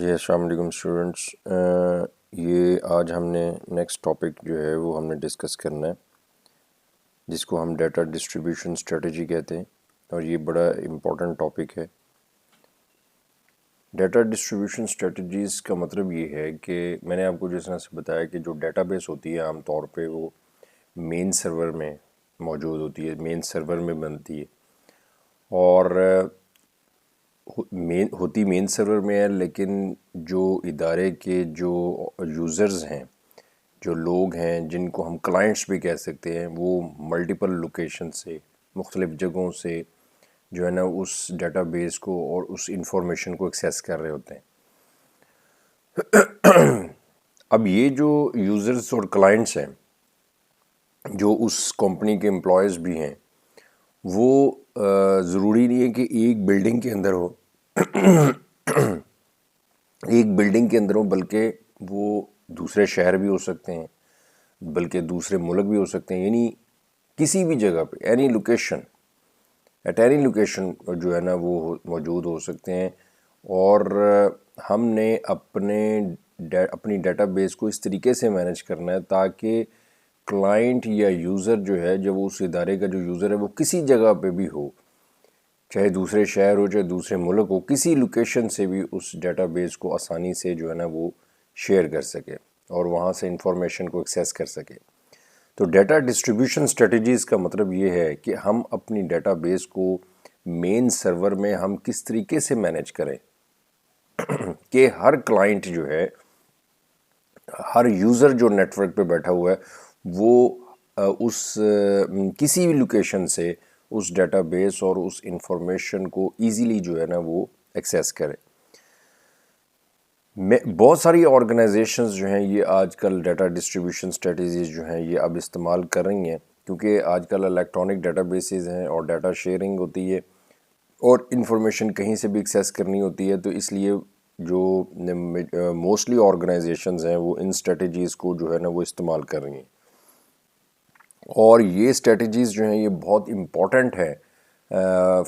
جی السلام علیکم اسٹوڈنٹس. یہ آج ہم نے نیکسٹ ٹاپک جو ہے وہ ہم نے ڈسکس کرنا ہے، جس کو ہم ڈیٹا ڈسٹریبیوشن اسٹریٹجی کہتے ہیں، اور یہ بڑا امپورٹنٹ ٹاپک ہے. ڈیٹا ڈسٹریبیوشن اسٹریٹجیز کا مطلب یہ ہے کہ میں نے آپ کو جس طرح سے بتایا کہ جو ڈیٹا بیس ہوتی ہے عام طور پہ وہ مین سرور میں موجود ہوتی ہے، مین سرور میں بنتی ہے، اور مین سرور میں ہے. لیکن جو ادارے کے جو یوزرز ہیں، جو لوگ ہیں جن کو ہم کلائنٹس بھی کہہ سکتے ہیں، وہ ملٹیپل لوکیشن سے، مختلف جگہوں سے جو ہے نا اس ڈیٹا بیس کو اور اس انفارمیشن کو ایکسیس کر رہے ہوتے ہیں. اب یہ جو یوزرز اور کلائنٹس ہیں، جو اس کمپنی کے امپلائیز بھی ہیں، وہ ضروری نہیں ہے کہ ایک بلڈنگ کے اندر ہو بلکہ وہ دوسرے شہر بھی ہو سکتے ہیں، بلکہ دوسرے ملک بھی ہو سکتے ہیں. یعنی کسی بھی جگہ پہ ایٹ اینی لوکیشن جو ہے نا وہ موجود ہو سکتے ہیں. اور ہم نے اپنی ڈیٹا بیس کو اس طریقے سے مینیج کرنا ہے تاکہ کلائنٹ یا یوزر جو ہے، جب اس ادارے کا جو یوزر ہے وہ کسی جگہ پہ بھی ہو، چاہے دوسرے شہر ہو چاہے دوسرے ملک ہو، کسی لوکیشن سے بھی اس ڈیٹا بیس کو آسانی سے جو ہے نا وہ شیئر کر سکے اور وہاں سے انفارمیشن کو ایکسیس کر سکے. تو ڈیٹا ڈسٹریبیوشن اسٹریٹجیز کا مطلب یہ ہے کہ ہم اپنی ڈیٹا بیس کو مین سرور میں ہم کس طریقے سے مینیج کریں کہ ہر کلائنٹ جو ہے، ہر یوزر جو نیٹ ورک پہ بیٹھا ہوا ہے، وہ اس کسی بھی لوکیشن سے اس ڈیٹا بیس اور اس انفارمیشن کو ایزیلی جو ہے نا وہ ایکسیس کرے. بہت ساری آرگنائزیشنز جو ہیں یہ آج کل ڈیٹا ڈسٹریبیوشن اسٹریٹجیز جو ہیں یہ اب استعمال کر رہی ہیں، کیونکہ آج کل الیکٹرانک ڈیٹا بیسز ہیں اور ڈیٹا شیئرنگ ہوتی ہے اور انفارمیشن کہیں سے بھی ایکسیس کرنی ہوتی ہے. تو اس لیے جو موسٹلی آرگنائزیشنز ہیں وہ ان اسٹریٹجیز کو جو ہے نا وہ استعمال کر رہی ہیں. اور یہ اسٹریٹجیز جو ہیں یہ بہت امپورٹنٹ ہے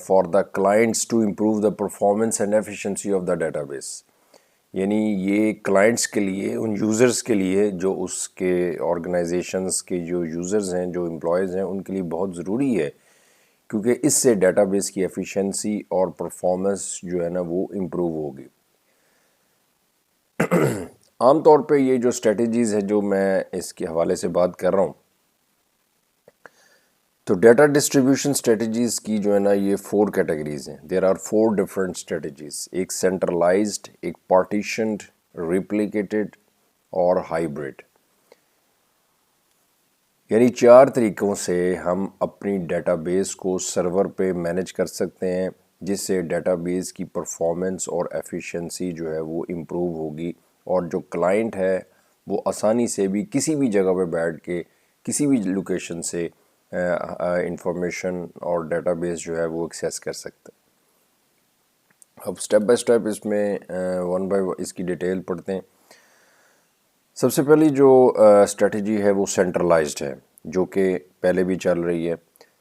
for the clients to improve the performance and efficiency of the database. یعنی یہ کلائنٹس کے لیے، ان یوزرز کے لیے، جو اس کے آرگنائزیشنز کے جو یوزرز ہیں، جو امپلائیز ہیں، ان کے لیے بہت ضروری ہے، کیونکہ اس سے ڈیٹا بیس کی ایفیشنسی اور پرفارمنس جو ہے نا وہ امپروو ہوگی. عام طور پہ یہ جو اسٹریٹجیز ہے جو میں اس کے حوالے سے بات کر رہا ہوں، تو ڈیٹا ڈسٹریبیوشن اسٹریٹجیز کی جو ہے نا یہ 4 کیٹیگریز ہیں. There are 4 different strategies. ایک سینٹرلائزڈ، ایک پارٹیشنڈ، ریپلیکیٹڈ اور ہائیبرڈ. یعنی 4 طریقوں سے ہم اپنی ڈیٹا بیس کو سرور پہ مینیج کر سکتے ہیں، جس سے ڈیٹا بیس کی پرفارمنس اور ایفیشنسی جو ہے وہ امپروو ہوگی، اور جو کلائنٹ ہے وہ آسانی سے بھی کسی بھی جگہ پہ بیٹھ کے کسی بھی لوکیشن سے انفارمیشن اور ڈیٹا بیس جو ہے وہ ایکسیس کر سکتے ہیں. اب سٹیپ بائی سٹیپ اس میں ون بائی اس کی ڈیٹیل پڑھتے ہیں. سب سے پہلی جو اسٹریٹجی ہے وہ سینٹرلائزڈ ہے، جو کہ پہلے بھی چل رہی ہے.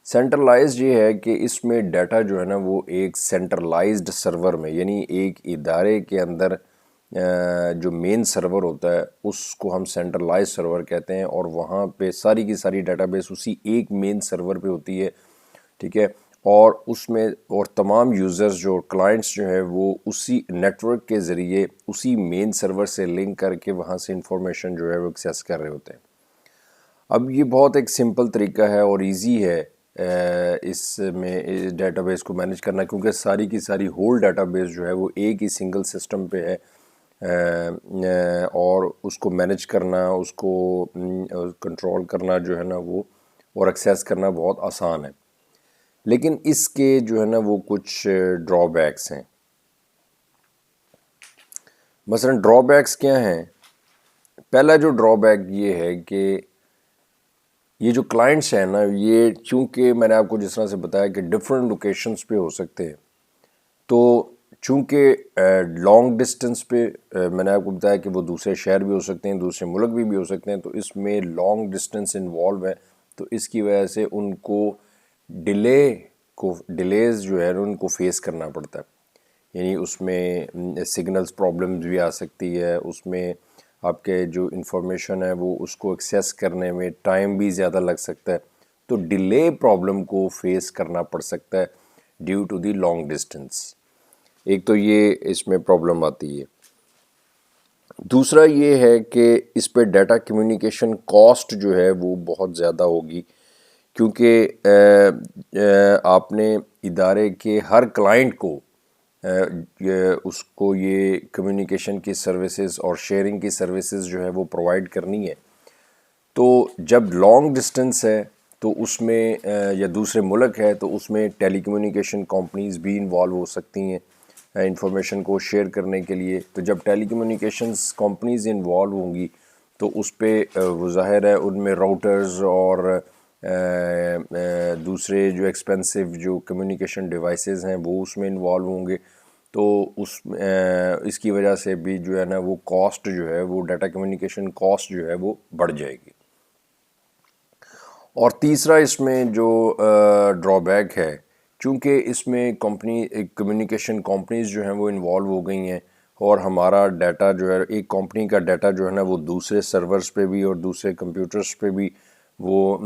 سینٹرلائزڈ یہ ہے کہ اس میں ڈیٹا جو ہے نا وہ ایک سینٹرلائزڈ سرور میں، یعنی ایک ادارے کے اندر جو مین سرور ہوتا ہے اس کو ہم سینٹرلائز سرور کہتے ہیں، اور وہاں پہ ساری کی ساری ڈیٹا بیس اسی ایک مین سرور پہ ہوتی ہے. ٹھیک ہے، اور اس میں اور تمام یوزرز جو کلائنٹس جو ہے وہ اسی نیٹ ورک کے ذریعے اسی مین سرور سے لنک کر کے وہاں سے انفارمیشن جو ہے وہ ایکسیس کر رہے ہوتے ہیں. اب یہ بہت ایک سمپل طریقہ ہے اور ایزی ہے اس میں ڈیٹا بیس کو مینیج کرنا، کیونکہ ساری کی ساری ہول ڈیٹا بیس جو ہے وہ ایک ہی سنگل سسٹم پہ ہے، اور اس کو مینیج کرنا، اس کو کنٹرول کرنا جو ہے نا وہ اور ایکسیس کرنا بہت آسان ہے. لیکن اس کے جو ہے نا وہ کچھ ڈرا بیکس ہیں. مثلا ڈرا بیکس کیا ہیں؟ پہلا جو ڈرا بیک یہ ہے کہ یہ جو کلائنٹس ہیں نا، یہ چونکہ میں نے آپ کو جس طرح سے بتایا کہ ڈفرینٹ لوکیشنز پہ ہو سکتے ہیں، تو چونکہ لانگ ڈسٹنس پہ میں نے آپ کو بتایا کہ وہ دوسرے شہر بھی ہو سکتے ہیں، دوسرے ملک بھی ہو سکتے ہیں، تو اس میں لانگ ڈسٹنس انوالو ہے. تو اس کی وجہ سے ان کو ڈیلیز جو ہے ان کو فیس کرنا پڑتا ہے. یعنی اس میں سگنلز پرابلمز بھی آ سکتی ہے، اس میں آپ کے جو انفارمیشن ہے وہ اس کو ایکسیس کرنے میں ٹائم بھی زیادہ لگ سکتا ہے، تو ڈیلے پرابلم کو فیس کرنا پڑ سکتا ہے due to the long distance. ایک تو یہ اس میں پرابلم آتی ہے. دوسرا یہ ہے کہ اس پہ ڈیٹا کمیونیکیشن کاسٹ جو ہے وہ بہت زیادہ ہوگی، کیونکہ آپ نے ادارے کے ہر کلائنٹ کو اس کو یہ کمیونیکیشن کی سروسز اور شیئرنگ کی سروسز جو ہے وہ پرووائڈ کرنی ہے. تو جب لانگ ڈسٹینس ہے تو اس میں یا دوسرے ملک ہے تو اس میں ٹیلی کمیونیکیشن کمپنیز بھی انوالو ہو سکتی ہیں انفارمیشن کو شیئر کرنے کے لیے. تو جب ٹیلی کمیونیکیشنز کمپنیز انوالو ہوں گی تو اس پہ وہ ظاہر ہے ان میں راؤٹرز اور دوسرے جو ایکسپینسو جو کمیونیکیشن ڈیوائسز ہیں وہ اس میں انوالو ہوں گے. تو اس کی وجہ سے بھی جو ہے نا وہ کاسٹ جو ہے وہ ڈیٹا کمیونیکیشن کاسٹ جو ہے وہ بڑھ جائے گی. اور تیسرا اس میں جو ڈرا بیک ہے، چونکہ اس میں کمیونیکیشن کمپنیز جو ہیں وہ انوالو ہو گئی ہیں اور ہمارا ڈیٹا جو ہے ایک کمپنی کا ڈیٹا جو ہے نا وہ دوسرے سرورز پہ بھی اور دوسرے کمپیوٹرز پہ بھی وہ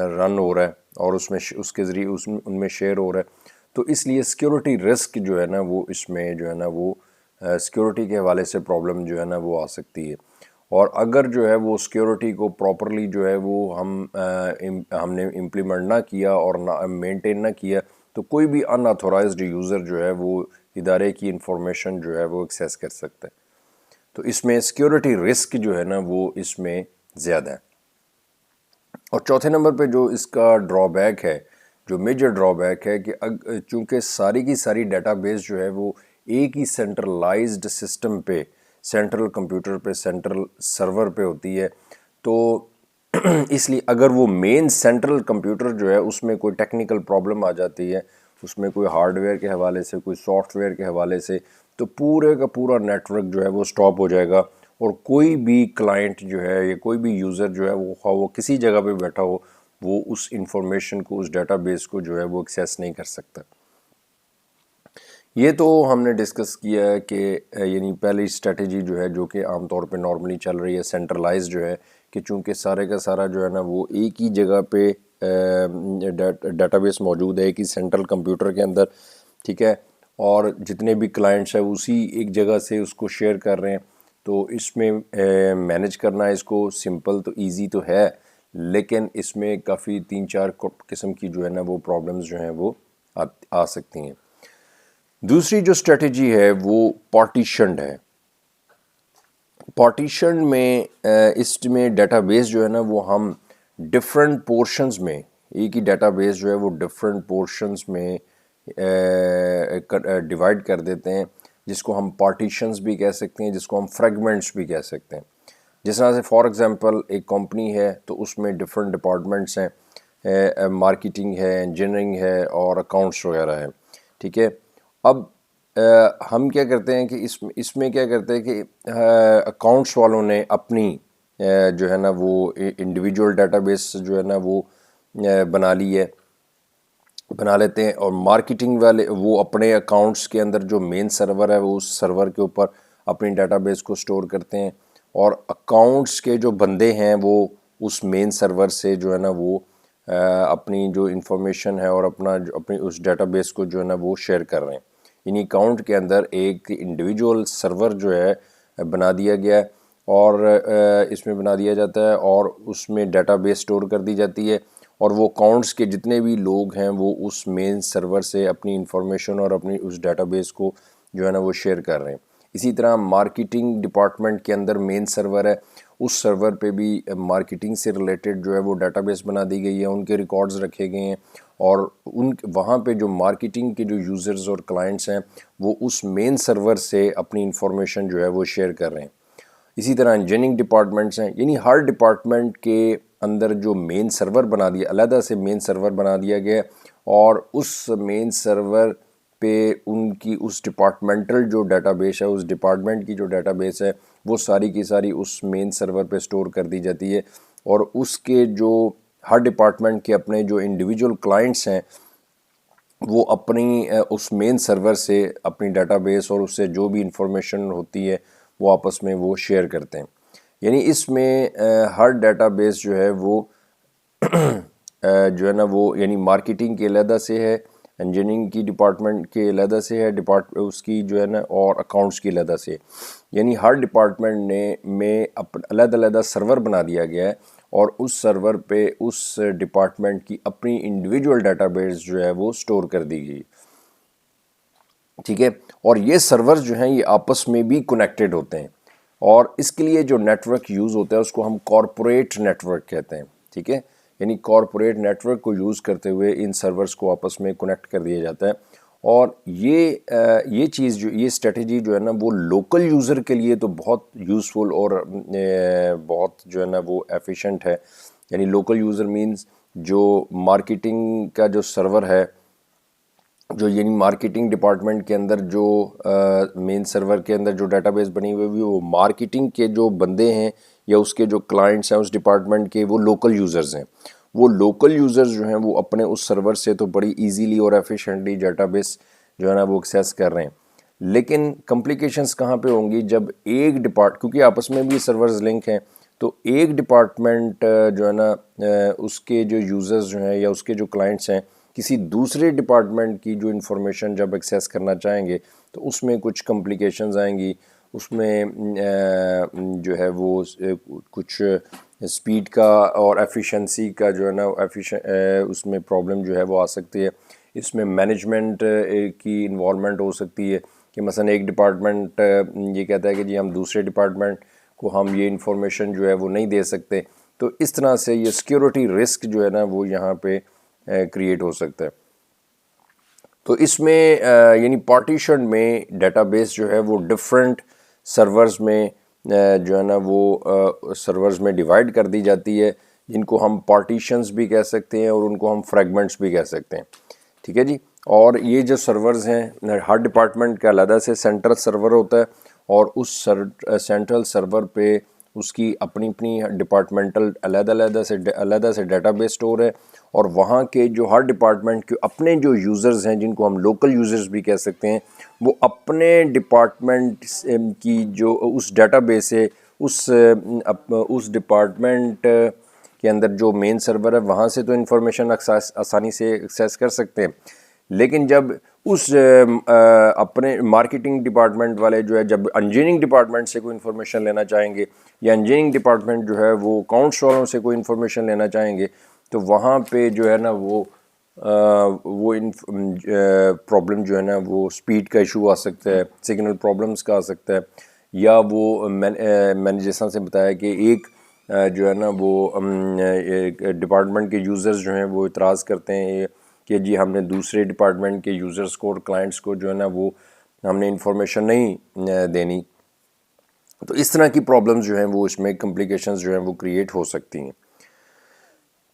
رن ہو رہا ہے اور اس کے ذریعے ان میں شیئر ہو رہا ہے. تو اس لیے سیکیورٹی رسک جو ہے نا وہ اس میں جو ہے نا وہ سیکیورٹی کے حوالے سے پرابلم جو ہے نا وہ آ سکتی ہے. اور اگر جو ہے وہ سیکیورٹی کو پراپرلی جو ہے وہ ہم نے امپلیمنٹ نہ کیا اور نہ مینٹین نہ کیا تو کوئی بھی ان آتھورائزڈ یوزر جو ہے وہ ادارے کی انفارمیشن جو ہے وہ ایکسیس کر سکتا ہے. تو اس میں سیکیورٹی رسک جو ہے نا وہ اس میں زیادہ ہے. اور چوتھے نمبر پہ جو اس کا ڈرا بیک ہے، جو میجر ڈرا بیک ہے، کہ چونکہ ساری کی ساری ڈیٹا بیس جو ہے وہ ایک ہی سینٹرلائزڈ سسٹم پہ، سینٹرل کمپیوٹر پہ، سینٹرل سرور پہ ہوتی ہے، تو اس لیے اگر وہ مین سینٹرل کمپیوٹر جو ہے اس میں کوئی ٹیکنیکل پرابلم آ جاتی ہے، اس میں کوئی ہارڈ ویئر کے حوالے سے، کوئی سافٹ ویئر کے حوالے سے، تو پورے کا پورا نیٹ ورک جو ہے وہ سٹاپ ہو جائے گا اور کوئی بھی کلائنٹ جو ہے یا کوئی بھی یوزر جو ہے وہ کسی جگہ پہ بیٹھا ہو وہ اس انفارمیشن کو، اس ڈیٹا بیس کو جو ہے وہ ایکسیس نہیں کر سکتا. یہ تو ہم نے ڈسکس کیا ہے کہ یعنی پہلی اسٹریٹجی جو ہے جو کہ عام طور پہ نارملی چل رہی ہے سینٹرلائز جو ہے، کہ چونکہ سارے کا سارا جو ہے نا وہ ایک ہی جگہ پہ ڈیٹا بیس موجود ہے، ایک ہی سینٹرل کمپیوٹر کے اندر، ٹھیک ہے، اور جتنے بھی کلائنٹس ہیں اسی ایک جگہ سے اس کو شیئر کر رہے ہیں. تو اس میں مینیج کرنا اس کو سمپل تو ایزی تو ہے، لیکن اس میں کافی 3-4 قسم کی جو ہے نا وہ پرابلمز جو ہیں وہ آ سکتی ہیں. دوسری جو اسٹریٹجی ہے وہ پارٹیشنڈ ہے. پارٹیشنڈ میں اس میں ڈیٹا بیس جو ہے نا وہ ہم ڈفرینٹ پورشنز میں، ایک ہی ڈیٹا بیس جو ہے وہ ڈفرینٹ پورشنز میں ڈیوائڈ کر دیتے ہیں، جس کو ہم پارٹیشنز بھی کہہ سکتے ہیں، جس کو ہم فریگمنٹس بھی کہہ سکتے ہیں. جس طرح سے فار ایگزامپل ایک کمپنی ہے تو اس میں ڈفرینٹ ڈپارٹمنٹس ہیں، مارکیٹنگ ہے، انجینئرنگ ہے اور اکاؤنٹس وغیرہ ہے، ٹھیک ہے. اب ہم کیا کرتے ہیں کہ اس میں کیا کرتے ہیں کہ اکاؤنٹس والوں نے اپنی جو ہے نا وہ انڈیویجول ڈیٹا بیس جو ہے نا وہ بنا لیتے ہیں، اور مارکیٹنگ والے وہ اپنے اکاؤنٹس کے اندر جو مین سرور ہے وہ اس سرور کے اوپر اپنی ڈیٹا بیس کو سٹور کرتے ہیں، اور اکاؤنٹس کے جو بندے ہیں وہ اس مین سرور سے جو ہے نا وہ اپنی جو انفارمیشن ہے اور اپنی اس ڈیٹا بیس کو جو ہے نا وہ شیئر کر رہے ہیں. یعنی اکاؤنٹ کے اندر ایک انڈیویجول سرور جو ہے بنا دیا گیا ہے اور اس میں بنا دیا جاتا ہے اور اس میں ڈیٹا بیس سٹور کر دی جاتی ہے، اور وہ اکاؤنٹس کے جتنے بھی لوگ ہیں وہ اس مین سرور سے اپنی انفارمیشن اور اپنی اس ڈیٹا بیس کو جو ہے نا وہ شیئر کر رہے ہیں. اسی طرح مارکیٹنگ ڈپارٹمنٹ کے اندر مین سرور ہے، اس سرور پہ بھی مارکیٹنگ سے ریلیٹڈ جو ہے وہ ڈیٹا بیس بنا دی گئی ہے، ان کے ریکارڈز رکھے گئے ہیں، اور وہاں پہ جو مارکیٹنگ کے جو یوزرز اور کلائنٹس ہیں وہ اس مین سرور سے اپنی انفارمیشن جو ہے وہ شیئر کر رہے ہیں. اسی طرح انجینئرنگ ڈپارٹمنٹس ہیں، یعنی ہر ڈپارٹمنٹ کے اندر جو مین سرور بنا دیا، علیحدہ سے مین سرور بنا دیا گیا، اور اس مین سرور پہ ان کی اس ڈپارٹمنٹل جو ڈیٹا بیس ہے، اس ڈپارٹمنٹ کی جو ڈیٹا بیس ہے وہ ساری کی ساری اس مین سرور پہ سٹور کر دی جاتی ہے، اور اس کے جو ہر ڈپارٹمنٹ کے اپنے جو انڈیویجول کلائنٹس ہیں وہ اپنی اس مین سرور سے اپنی ڈیٹا بیس اور اس سے جو بھی انفارمیشن ہوتی ہے وہ آپس میں وہ شیئر کرتے ہیں. یعنی اس میں ہر ڈیٹا بیس جو ہے وہ جو ہے نا وہ یعنی مارکیٹنگ کے علیحدہ سے ہے, انجینئرنگ کی ڈپارٹمنٹ کے علیحدہ سے ہے, اس کی جو ہے نا اور اکاؤنٹس کی علیحدہ سے. یعنی ہر ڈپارٹمنٹ میں علیحدہ علیحدہ سرور بنا دیا گیا ہے اور اس سرور پہ اس ڈپارٹمنٹ کی اپنی انڈیویجول ڈیٹا بیس جو ہے وہ سٹور کر دی گئی. ٹھیک ہے, اور یہ سرورز جو ہیں یہ آپس میں بھی کنیکٹڈ ہوتے ہیں, اور اس کے لیے جو نیٹ ورک یوز ہوتا ہے اس کو ہم کارپوریٹ نیٹ ورک کہتے ہیں. ٹھیک ہے, یعنی کارپوریٹ نیٹ ورک کو یوز کرتے ہوئے ان سرورز کو آپس میں کنیکٹ کر دیا جاتا ہے. اور یہ چیز جو یہ اسٹریٹجی جو ہے نا وہ لوکل یوزر کے لیے تو بہت یوزفل اور بہت جو ہے نا وہ ایفیشینٹ ہے. یعنی لوکل یوزر مینز جو مارکیٹنگ کا جو سرور ہے, جو یعنی مارکیٹنگ ڈپارٹمنٹ کے اندر جو مین سرور کے اندر جو ڈیٹا بیس بنی ہوئی وہ مارکیٹنگ کے جو بندے ہیں یا اس کے جو کلائنٹس ہیں اس ڈپارٹمنٹ کے وہ لوکل یوزرز ہیں. وہ لوکل یوزرز جو ہیں وہ اپنے اس سرور سے تو بڑی ایزیلی اور ایفیشینٹلی ڈیٹا بیس جو ہے نا وہ ایکسیس کر رہے ہیں. لیکن کمپلیکیشنز کہاں پہ ہوں گی جب ایک کیونکہ آپس میں بھی سرورز لنک ہیں, تو ایک ڈپارٹمنٹ جو ہے نا اس کے جو یوزرز جو ہیں یا اس کے جو کلائنٹس ہیں کسی دوسرے ڈپارٹمنٹ کی جو انفارمیشن جب ایکسیس کرنا چاہیں گے تو اس میں کچھ کمپلیکیشنز آئیں گی. اس میں جو ہے وہ کچھ سپیڈ کا اور ایفیشنسی کا جو ہے نا اس میں پرابلم جو ہے وہ آ سکتی ہے. اس میں مینجمنٹ کی انوالومنٹ ہو سکتی ہے کہ مثلا ایک ڈپارٹمنٹ یہ کہتا ہے کہ جی ہم دوسرے ڈپارٹمنٹ کو ہم یہ انفارمیشن جو ہے وہ نہیں دے سکتے, تو اس طرح سے یہ سیکیورٹی رسک جو ہے نا وہ یہاں پہ کریٹ ہو سکتا ہے. تو اس میں یعنی پارٹیشن میں ڈیٹا بیس جو ہے وہ ڈفرینٹ سرورز میں جو ہے نا وہ سرورز میں ڈیوائیڈ کر دی جاتی ہے, جن کو ہم پارٹیشنز بھی کہہ سکتے ہیں اور ان کو ہم فریگمنٹس بھی کہہ سکتے ہیں. ٹھیک ہے جی, اور یہ جو سرورز ہیں ہر ڈپارٹمنٹ کا علیحدہ سے سینٹرل سرور ہوتا ہے اور اس سینٹرل سرور پہ اس کی اپنی ڈپارٹمنٹل علیحدہ سے ڈیٹا بیس سٹور ہے, اور وہاں کے جو ہر ڈپارٹمنٹ کے اپنے جو یوزرز ہیں جن کو ہم لوکل یوزرز بھی کہہ سکتے ہیں, وہ اپنے ڈپارٹمنٹ کی جو اس ڈیٹا بیس ہے اس ڈپارٹمنٹ کے اندر جو مین سرور ہے وہاں سے تو انفارمیشن آسانی سے ایکسیس کر سکتے ہیں. لیکن جب اس اپنے مارکیٹنگ ڈپارٹمنٹ والے جو ہے جب انجینئرنگ ڈپارٹمنٹ سے کوئی انفارمیشن لینا چاہیں گے یا انجینئرنگ ڈپارٹمنٹ جو ہے وہ اکاؤنٹس والوں سے کوئی انفارمیشن لینا چاہیں گے, تو وہاں پہ جو ہے نا وہ پرابلم جو ہے نا وہ سپیڈ کا ایشو آ سکتا ہے, سگنل پرابلمس کا آ سکتا ہے, یا وہ میں نے جس طرح سے بتایا کہ ایک جو ہے نا وہ ڈپارٹمنٹ کے یوزرز جو ہیں وہ اعتراض کرتے ہیں کہ جی ہم نے دوسرے ڈپارٹمنٹ کے یوزرز کو اور کلائنٹس کو جو ہے نا وہ ہم نے انفارمیشن نہیں دینی. تو اس طرح کی پرابلمز جو ہیں وہ اس میں کمپلیکیشنز جو ہیں وہ کریٹ ہو سکتی ہیں.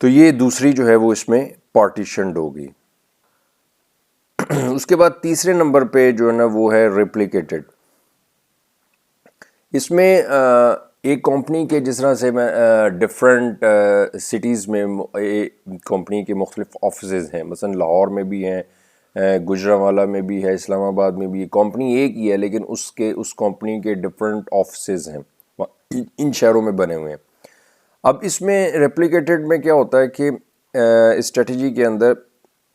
تو یہ دوسری جو ہے وہ اس میں پارٹیشنڈ ہوگی. اس کے بعد تیسرے نمبر پہ جو ہے نا وہ ہے ریپلیکیٹڈ. اس میں ایک کمپنی کے جس طرح سے میں ڈفرینٹ سٹیز میں کمپنی کے مختلف آفسز ہیں, مثلا لاہور میں بھی ہیں, گجرانوالہ میں بھی ہے, اسلام آباد میں بھی ہے. کمپنی ایک ہی ہے لیکن اس کمپنی کے ڈفرینٹ آفسز ہیں ان شہروں میں بنے ہوئے ہیں. اب اس میں ریپلیکیٹڈ میں کیا ہوتا ہے کہ اسٹریٹجی کے اندر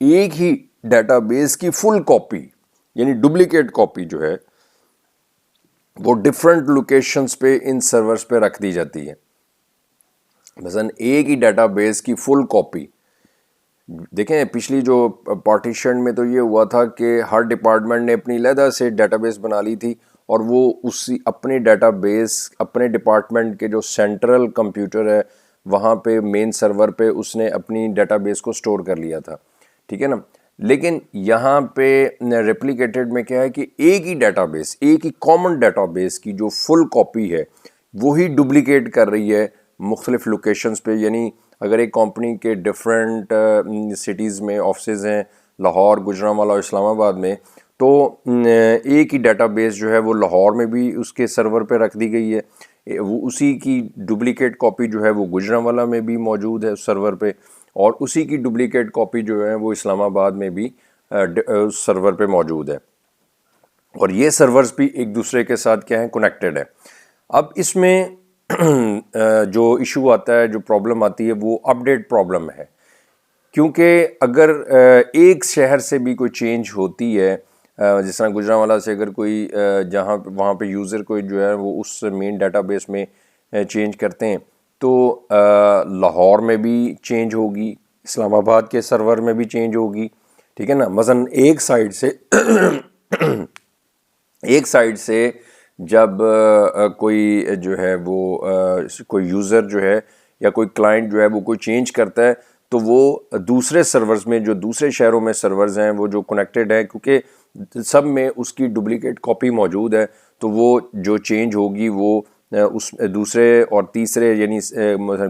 ایک ہی ڈیٹا بیس کی فل کاپی یعنی ڈپلیکیٹ کاپی جو ہے وہ ڈفرینٹ لوکیشنز پہ ان سرورز پہ رکھ دی جاتی ہے. مثلا ایک ہی ڈیٹا بیس کی فل کاپی, دیکھیں پچھلی جو پارٹیشن میں تو یہ ہوا تھا کہ ہر ڈپارٹمنٹ نے اپنی علیحدہ سے ڈیٹا بیس بنا لی تھی اور وہ اسی اپنے ڈیٹا بیس اپنے ڈپارٹمنٹ کے جو سینٹرل کمپیوٹر ہے وہاں پہ مین سرور پہ اس نے اپنی ڈیٹا بیس کو سٹور کر لیا تھا. ٹھیک ہے نا, لیکن یہاں پہ ریپلیکیٹڈ میں کیا ہے کہ ایک ہی ڈیٹا بیس, ایک ہی کامن ڈیٹا بیس کی جو فل کاپی ہے وہی ڈپلیکیٹ کر رہی ہے مختلف لوکیشنز پہ. یعنی اگر ایک کمپنی کے ڈفرینٹ سٹیز میں آفسز ہیں لاہور, گجرانوالہ اور اسلام آباد میں, تو ایک ہی ڈیٹا بیس جو ہے وہ لاہور میں بھی اس کے سرور پہ رکھ دی گئی ہے, وہ اسی کی ڈپلیکیٹ کاپی جو ہے وہ گجرانوالہ میں بھی موجود ہے اس سرور پہ, اور اسی کی ڈپلیکیٹ کاپی جو ہے وہ اسلام آباد میں بھی اس سرور پہ موجود ہے، اور یہ سرورز بھی ایک دوسرے کے ساتھ کیا ہیں، کنیکٹڈ ہے۔ اب اس میں جو ایشو آتا ہے، جو پرابلم آتی ہے، وہ اپ ڈیٹ پرابلم ہے، کیونکہ اگر ایک شہر سے بھی کوئی چینج ہوتی ہے، جس طرح گجرانوالہ سے اگر کوئی جہاں وہاں پہ یوزر کوئی جو ہے وہ اس مین ڈیٹا بیس میں چینج کرتے ہیں، تو لاہور میں بھی چینج ہوگی، اسلام آباد کے سرور میں بھی چینج ہوگی، ٹھیک ہے نا۔ مثلاً ایک سائڈ سے جب کوئی جو ہے وہ کوئی یوزر جو ہے یا کوئی کلائنٹ جو ہے وہ کوئی چینج کرتا ہے، تو وہ دوسرے سرورز میں، جو دوسرے شہروں میں سرورز ہیں، وہ جو کنیکٹڈ ہیں، کیونکہ سب میں اس کی ڈپلیکیٹ کاپی موجود ہے، تو وہ جو چینج ہوگی وہ اس دوسرے اور تیسرے، یعنی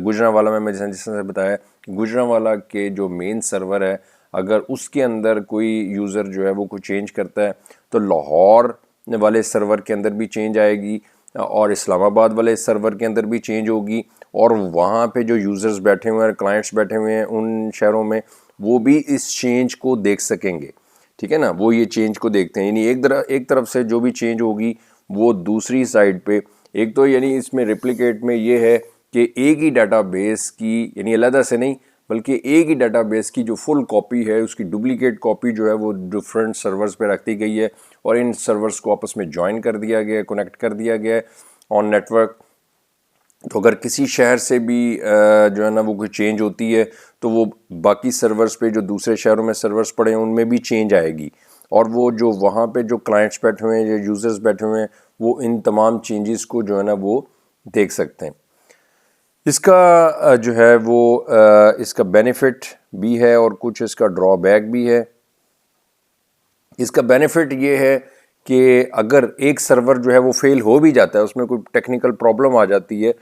گجرانوالہ میں جس طرح سے بتایا، گجرانوالہ کے جو مین سرور ہے، اگر اس کے اندر کوئی یوزر جو ہے وہ کوئی چینج کرتا ہے، تو لاہور والے سرور کے اندر بھی چینج آئے گی، اور اسلام آباد والے سرور کے اندر بھی چینج ہوگی، اور وہاں پہ جو یوزرز بیٹھے ہوئے ہیں، کلائنٹس بیٹھے ہوئے ہیں ان شہروں میں، وہ بھی اس چینج کو دیکھ سکیں گے، ٹھیک ہے نا۔ وہ یہ چینج کو دیکھتے ہیں، یعنی ایک طرف سے جو بھی چینج ہوگی وہ دوسری سائڈ پہ، ایک تو یعنی اس میں ریپلیکیٹ میں یہ ہے کہ ایک ہی ڈیٹا بیس کی، یعنی علیحدہ سے نہیں بلکہ ایک ہی ڈیٹا بیس کی جو فل کاپی ہے، اس کی ڈپلیکیٹ کاپی جو ہے وہ ڈفرینٹ سرورز پہ رکھ دی گئی ہے، اور ان سرورز کو آپس میں جوائن کر دیا گیا ہے، کنیکٹ کر دیا گیا ہے آن نیٹ ورک۔ تو اگر کسی شہر سے بھی جو ہے نا وہ کوئی چینج ہوتی ہے، تو وہ باقی سرورز پہ جو دوسرے شہروں میں سرورز پڑے ہیں ان میں بھی چینج آئے گی، اور وہ جو وہاں پہ جو کلائنٹس بیٹھے ہوئے ہیں یا یوزرز بیٹھے ہوئے ہیں، وہ ان تمام چینجز کو جو ہے نا وہ دیکھ سکتے ہیں۔ اس کا جو ہے وہ اس کا بینیفٹ بھی ہے اور کچھ اس کا ڈرا بیک بھی ہے۔ اس کا بینیفٹ یہ ہے کہ اگر ایک سرور جو ہے وہ فیل ہو بھی جاتا ہے، اس میں کوئی ٹیکنیکل پرابلم آ جاتی ہے،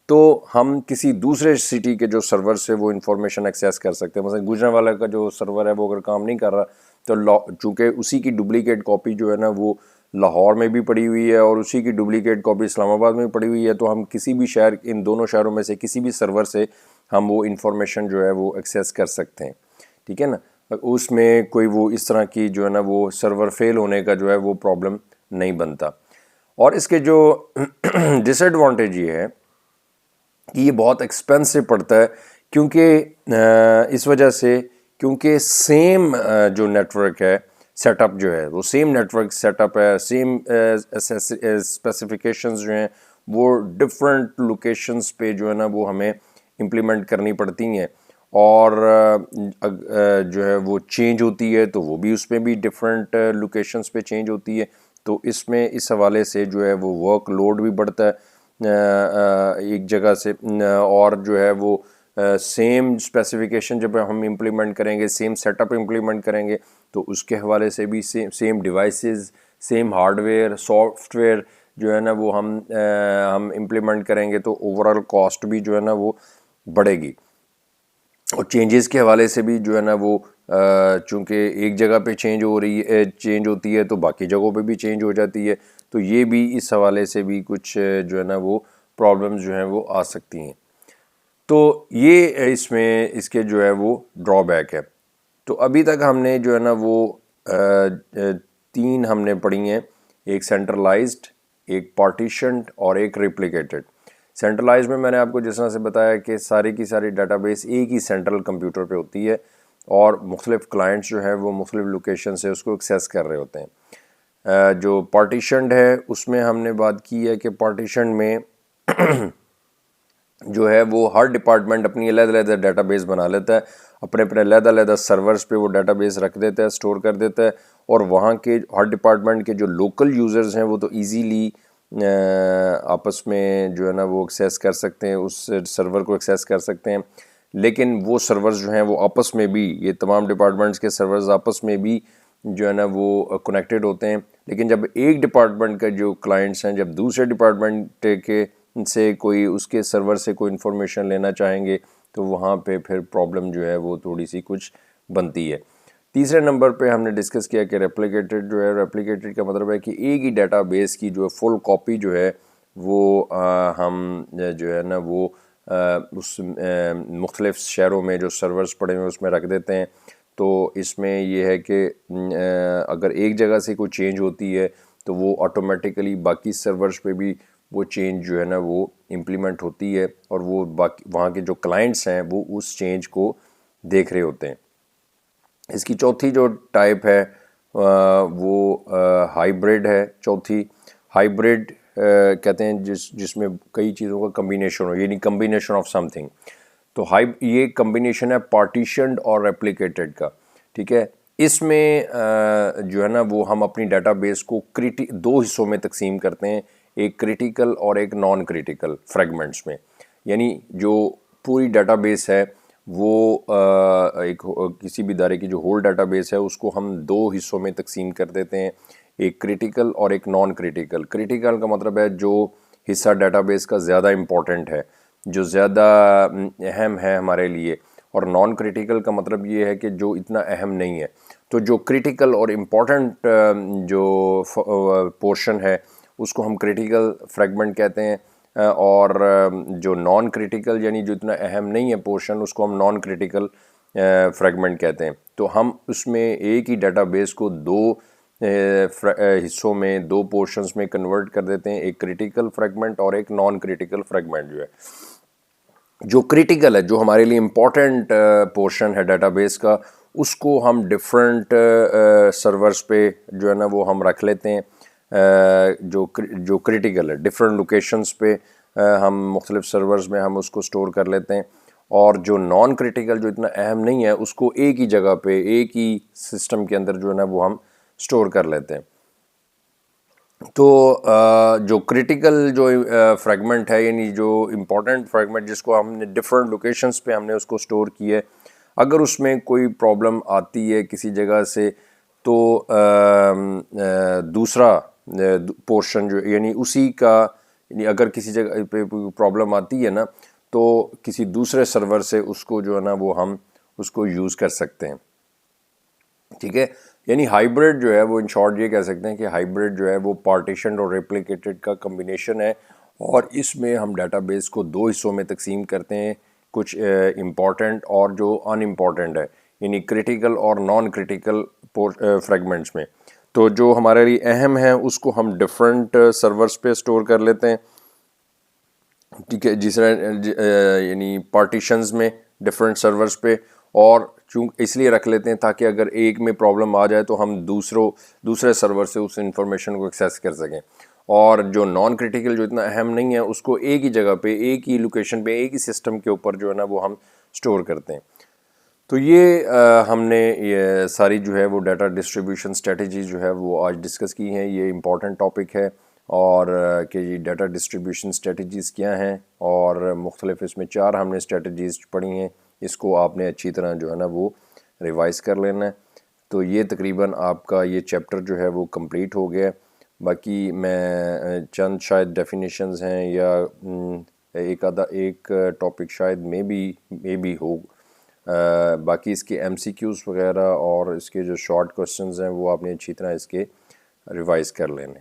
تو ہم کسی دوسرے سٹی کے جو سرور سے وہ انفارمیشن ایکسیس کر سکتے ہیں۔ مثلا گجرانوالہ کا جو سرور ہے وہ اگر کام نہیں کر رہا، تو چونکہ اسی کی ڈپلیکیٹ کاپی جو ہے نا وہ لاہور میں بھی پڑی ہوئی ہے، اور اسی کی ڈپلیکیٹ کاپی اسلام آباد میں بھی پڑی ہوئی ہے، تو ہم کسی بھی شہر، ان دونوں شہروں میں سے کسی بھی سرور سے ہم وہ انفارمیشن جو ہے وہ ایکسیس کر سکتے ہیں، ٹھیک ہے نا۔ اس میں کوئی وہ اس طرح کی جو ہے نا وہ سرور فیل ہونے کا جو ہے وہ پرابلم نہیں بنتا۔ اور اس کے جو ڈس ایڈوانٹیج یہ ہے کہ یہ بہت ایکسپینسو پڑتا ہے، کیونکہ اس وجہ سے، کیونکہ سیم جو نیٹ ورک ہے، سیٹ اپ جو ہے وہ same network setup ہے، سیم اسپیسیفیکیشنز جو ہیں وہ ڈفرینٹ لوکیشنز پہ جو ہے نا وہ ہمیں امپلیمنٹ کرنی پڑتی ہیں، اور جو ہے وہ چینج ہوتی ہے تو وہ بھی اس میں بھی ڈفرینٹ لوکیشنز پہ چینج ہوتی ہے، تو اس میں اس حوالے سے جو ہے وہ ورک لوڈ بھی بڑھتا ہے ایک جگہ سے، اور جو ہے وہ سیم اسپیسیفکیشن جب ہم امپلیمنٹ کریں گے، سیم سیٹ اپ امپلیمنٹ کریں گے، تو اس کے حوالے سے بھی same devices, same hard where, soft where جو ہے نا وہ ہم امپلیمنٹ کریں گے، تو اوور آل کاسٹ بھی جو ہے نا وہ بڑھے گی۔ اور چینجز کے حوالے سے بھی جو ہے نا وہ چونکہ ایک جگہ پہ چینج ہوتی ہے تو باقی جگہوں پہ بھی چینج ہو جاتی ہے، تو یہ بھی اس حوالے سے بھی کچھ جو ہے نا وہ پرابلمز جو ہیں وہ آ سکتی ہیں۔ تو یہ اس میں اس کے جو ہے وہ ڈرا بیک ہے۔ تو ابھی تک ہم نے جو ہے نا وہ تین ہم نے پڑھی ہیں، ایک سینٹرلائزڈ، ایک پارٹیشنڈ اور ایک ریپلیکیٹڈ۔ سینٹرلائز میں نے آپ کو جس طرح سے بتایا کہ ساری کی ساری ڈیٹا بیس ایک ہی سینٹرل کمپیوٹر پہ ہوتی ہے، اور مختلف کلائنٹس جو ہیں وہ مختلف لوکیشن سے اس کو ایکسیس کر رہے ہوتے ہیں۔ جو پارٹیشنڈ ہے اس میں ہم نے بات کی ہے کہ پارٹیشنڈ میں جو ہے وہ ہر ڈپارٹمنٹ اپنی علیحدہ علیحدہ ڈیٹا بیس بنا لیتا ہے، اپنے علیحدہ علیحدہ سرورز پہ وہ ڈیٹا بیس رکھ دیتا ہے، سٹور کر دیتا ہے، اور وہاں کے ہر ڈپارٹمنٹ کے جو لوکل یوزرز ہیں وہ تو ایزیلی آپس میں جو ہے نا وہ ایکسیس کر سکتے ہیں، اس سرور کو ایکسیس کر سکتے ہیں، لیکن وہ سرورز جو ہیں وہ آپس میں بھی، یہ تمام ڈپارٹمنٹس کے سرورز آپس میں بھی جو ہے نا وہ کنیکٹڈ ہوتے ہیں، لیکن جب ایک ڈپارٹمنٹ کا جو کلائنٹس ہیں جب دوسرے ڈپارٹمنٹ کے سے کوئی اس کے سرور سے کوئی انفارمیشن لینا چاہیں گے، تو وہاں پہ پھر پرابلم جو ہے وہ تھوڑی سی کچھ بنتی ہے۔ تیسرے نمبر پہ ہم نے ڈسکس کیا کہ ریپلیکیٹڈ جو ہے، ریپلیکیٹڈ کا مطلب ہے کہ ایک ہی ڈیٹا بیس کی جو فل کاپی جو ہے وہ ہم جو ہے نا وہ اس مختلف شہروں میں جو سرورز پڑے ہوئے اس میں رکھ دیتے ہیں، تو اس میں یہ ہے کہ اگر ایک جگہ سے کوئی چینج ہوتی ہے تو وہ آٹومیٹیکلی باقی سرورز پہ بھی وہ چینج جو ہے نا وہ امپلیمنٹ ہوتی ہے، اور وہ باقی وہاں کے جو کلائنٹس ہیں وہ اس چینج کو دیکھ رہے ہوتے ہیں۔ اس کی چوتھی جو ٹائپ ہے وہ ہائیبرڈ ہے۔ چوتھی ہائیبرڈ کہتے ہیں جس میں کئی چیزوں کا کمبینیشن ہو، یعنی کمبینیشن آف سم تھنگ۔ تو یہ کمبینیشن ہے پارٹیشنڈ اور ریپلیکیٹڈ کا، ٹھیک ہے۔ اس میں جو ہے نا وہ ہم اپنی ڈیٹا بیس کو دو حصوں میں تقسیم کرتے ہیں، ایک کریٹیکل اور ایک نان کریٹیکل فریگمنٹس میں۔ یعنی جو پوری ڈیٹا بیس ہے وہ ایک کسی بھی ادارے کی جو ہول ڈیٹا بیس ہے اس کو ہم دو حصوں میں تقسیم کر دیتے ہیں، ایک کریٹیکل اور ایک نان کریٹیکل۔ کریٹیکل کا مطلب ہے جو حصہ ڈیٹا بیس کا زیادہ امپورٹنٹ ہے، جو زیادہ اہم ہے ہمارے لیے، اور نان کریٹیکل کا مطلب یہ ہے کہ جو اتنا اہم نہیں ہے۔ تو جو کریٹیکل اور امپورٹنٹ جو پورشن ہے اس کو ہم کریٹیکل فریگمنٹ کہتے ہیں، اور جو نان کریٹیکل یعنی جو اتنا اہم نہیں ہے پورشن اس کو ہم نان کریٹیکل فریگمنٹ کہتے ہیں۔ تو ہم اس میں ایک ہی ڈیٹا بیس کو دو حصوں میں، دو پورشنز میں کنورٹ کر دیتے ہیں، ایک کریٹیکل فریگمنٹ اور ایک نان کریٹیکل فریگمنٹ جو ہے۔ جو کریٹیکل ہے، جو ہمارے لیے امپورٹنٹ پورشن ہے ڈیٹا بیس کا، اس کو ہم ڈفرینٹ سرورز پہ جو ہے نا وہ ہم رکھ لیتے ہیں۔ جو کریٹیکل ہے ڈفرینٹ لوکیشنز پہ ہم مختلف سرورز میں ہم اس کو سٹور کر لیتے ہیں، اور جو نان کریٹیکل جو اتنا اہم نہیں ہے اس کو ایک ہی جگہ پہ ایک ہی سسٹم کے اندر جو ہے نا وہ ہم سٹور کر لیتے ہیں۔ تو جو کریٹیکل جو فریگمنٹ ہے، یعنی جو امپورٹنٹ فریگمنٹ جس کو ہم نے ڈفرینٹ لوکیشنز پہ ہم نے اس کو سٹور کیا ہے، اگر اس میں کوئی پرابلم آتی ہے کسی جگہ سے تو دوسرا پورشن جو یعنی اسی کا، یعنی اگر کسی جگہ پہ پرابلم آتی ہے نا تو کسی دوسرے سرور سے اس کو جو ہے نا وہ ہم اس کو یوز کر سکتے ہیں، ٹھیک ہے۔ یعنی ہائیبرڈ جو ہے وہ ان شارٹ یہ کہہ سکتے ہیں کہ ہائیبرڈ جو ہے وہ پارٹیشنڈ اور ریپلیکیٹڈ کا کمبینیشن ہے، اور اس میں ہم ڈیٹا بیس کو دو حصوں میں تقسیم کرتے ہیں، کچھ امپورٹنٹ اور جو ان امپورٹنٹ ہے، یعنی کریٹیکل اور نان کریٹیکل فریگمنٹس میں۔ تو جو ہمارے لیے اہم ہے اس کو ہم ڈفرینٹ سرورز پہ سٹور کر لیتے ہیں، ٹھیک ہے، جس طرح یعنی پارٹیشنز میں ڈفرینٹ سرورز پہ، اور اس لیے رکھ لیتے ہیں تاکہ اگر ایک میں پرابلم آ جائے تو ہم دوسرے سرور سے اس انفارمیشن کو ایکسیس کر سکیں، اور جو نان کریٹیکل جو اتنا اہم نہیں ہے اس کو ایک ہی جگہ پہ ایک ہی لوکیشن پہ ایک ہی سسٹم کے اوپر جو ہے نا وہ ہم سٹور کرتے ہیں۔ تو یہ ہم نے یہ ساری جو ہے وہ ڈیٹا ڈسٹریبیوشن اسٹریٹجیز جو ہے وہ آج ڈسکس کی ہیں۔ یہ امپورٹنٹ ٹاپک ہے، اور کہ یہ ڈیٹا ڈسٹریبیوشن اسٹریٹجیز کیا ہیں، اور مختلف اس میں 4 ہم نے اسٹریٹجیز پڑھی ہیں، اس کو آپ نے اچھی طرح جو ہے نا وہ ریوائز کر لینا ہے۔ تو یہ تقریباً آپ کا یہ چیپٹر جو ہے وہ کمپلیٹ ہو گیا۔ باقی میں چند شاید ڈیفینیشنز ہیں یا ایک ٹاپک شاید میں بھی ہو، باقی اس کے MCQs وغیرہ اور اس کے جو شارٹ کوسچنز ہیں وہ آپ نے اچھی طرح اس کے ریوائز کر لینے۔